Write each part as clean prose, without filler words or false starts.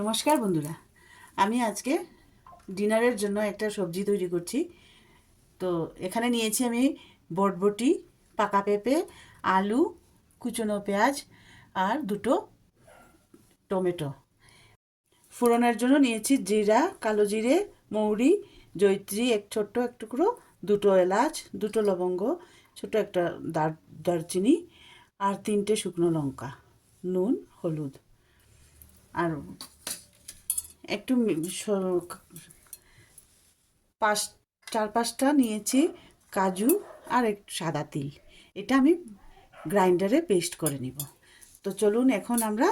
নমস্কার বন্ধুরা, আমি আজকে ডিনারের জন্য একটা সবজি তৈরি করছি। তো এখানে নিয়েছি আমি বটবটি, পাকা পেঁপে, আলু, কুচনো পেঁয়াজ আর দুটো টমেটো। ফোড়নের জন্য নিয়েছি জিরা, কালো জিরে, মৌরি, জয়িত্রী এক ছোট্ট এক টুকরো, দুটো এলাচ, দুটো লবঙ্গ, ছোট একটা দারচিনি আর তিনটে শুকনো লঙ্কা, নুন, হলুদ আর একটু পাঁচ চার পাঁচটা নিয়েছি কাজু আর একটু সাদা তিল। এটা আমি গ্রাইন্ডারে পেস্ট করে নিব। তো চলুন এখন আমরা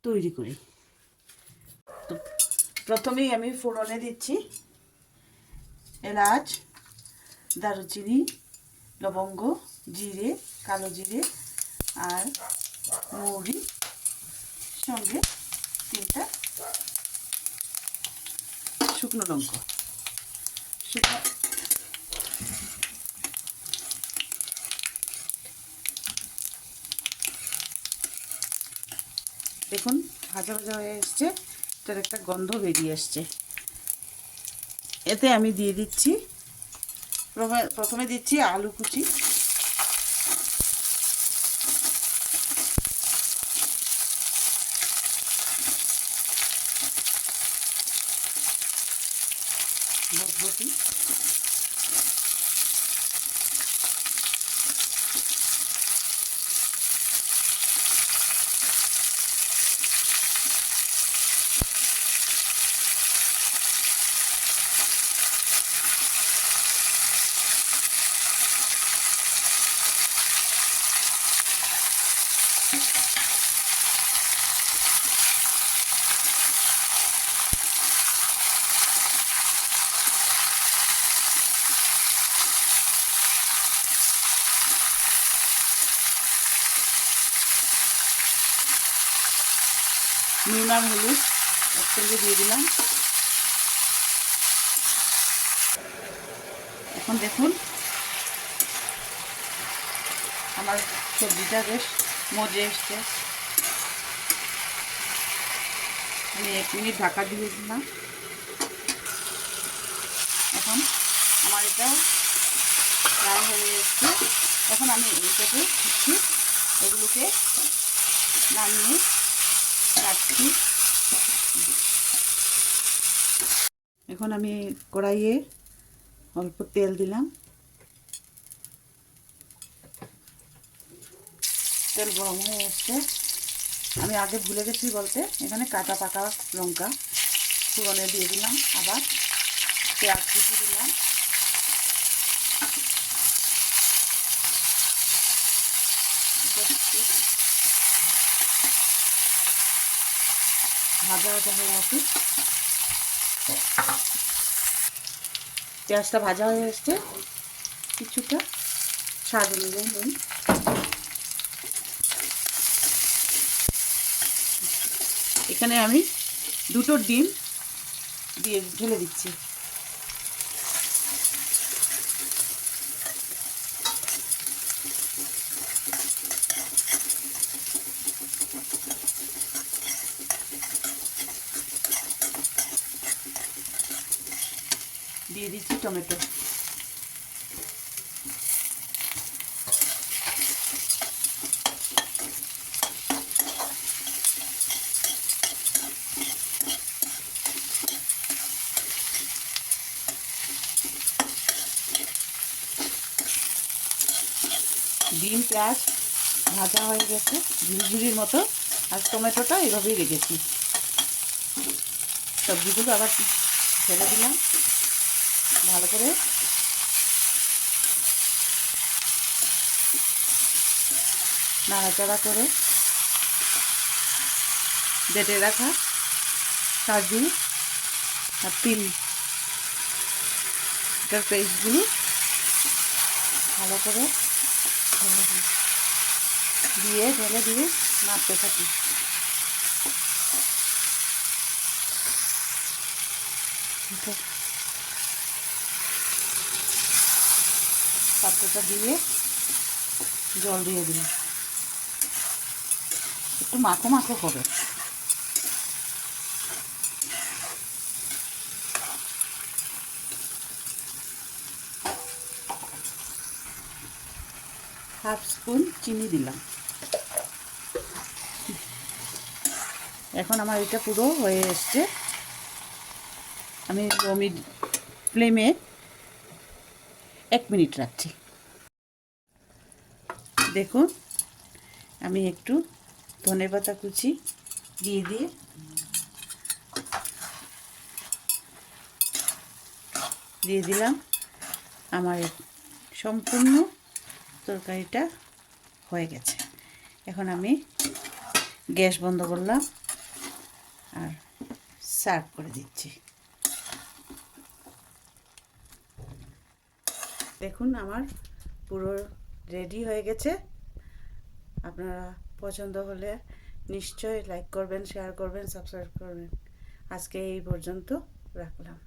তৈরি করি। তো প্রথমেই আমি ফোড়নে দিচ্ছি এলাচ, দারুচিনি, লবঙ্গ, জিরে, কালো জিরে আর মৌরি, সঙ্গে তিনটা শুকনো লঙ্কা। শুকনো দেখুন ভাজা ভাজা হয়ে এসছে, এটার একটা গন্ধ বেরিয়ে এসছে। এতে আমি দিয়ে দিচ্ছি প্রথমে দিচ্ছি আলু কুচি, বটবটি, নুন আর হলুদ একসঙ্গে দিয়ে দিলাম। এখন দেখুন আমার সবজিটা বেশ মজে এসছে। আমি 1 মিনিট ঢাকা দিয়ে দিলাম। এখন আমার এটা ফ্রাই হয়ে এসছে। এখন আমি এটাকে কিছু এগুলোকে নামিয়ে রাখছি। এখন আমি কড়াইয়ে অল্প তেল দিলাম। তেল গরম হয়ে এসছে। আমি আগে ভুলে গেছি বলতে, এখানে কাঁচা পাকা লঙ্কা ফোড়নে দিয়ে দিলাম, আবার পেঁয়াজ কুচি দিলাম, ভাজা ভাজা হয়ে আছে। পেঁয়াজটা ভাজা হয়ে এসছে, কিছুটা স্বাদ অনুযায়ী নুন, এখানে আমি দুটো ডিম দিয়ে ঢেলে দিচ্ছি। দিয়ে দিচ্ছি টমেটো। ডিম পেঁয়াজ ভাজা হয়ে গেছে ঝুরঝুরির মতো, আর টমেটোটা এভাবেই রেখেছি। সবজিগুলো আবার ঢেলে দিলাম, ভালো করে নাড়াচাড়া করে বেটে রাখা কাজু আর তিল এটার পেস্টগুলো ভালো করে দিয়ে ঢেলে দিয়ে নাড়তে থাকি। পাত্রটা দিয়ে জল দিয়ে দিলাম, একটু মাখো মাখো হবে। হাফ স্পুন চিনি দিলাম। এখন আমার এটা পুরো হয়ে এসছে। আমি লো ফ্লেমে 1 মিনিট রাখছি। দেখুন আমি একটু ধনেপাতা কুচি দিয়ে দিলাম। আমার সম্পূর্ণ তরকারিটা হয়ে গেছে। এখন আমি গ্যাস বন্ধ করলাম আর সার্ভ করে দিচ্ছি। দেখুন আমার পুরো রেডি হয়ে গেছে। আপনারা পছন্দ হলে নিশ্চয়ই লাইক করবেন, শেয়ার করবেন, সাবস্ক্রাইব করবেন। আজকে এই পর্যন্ত রাখলাম।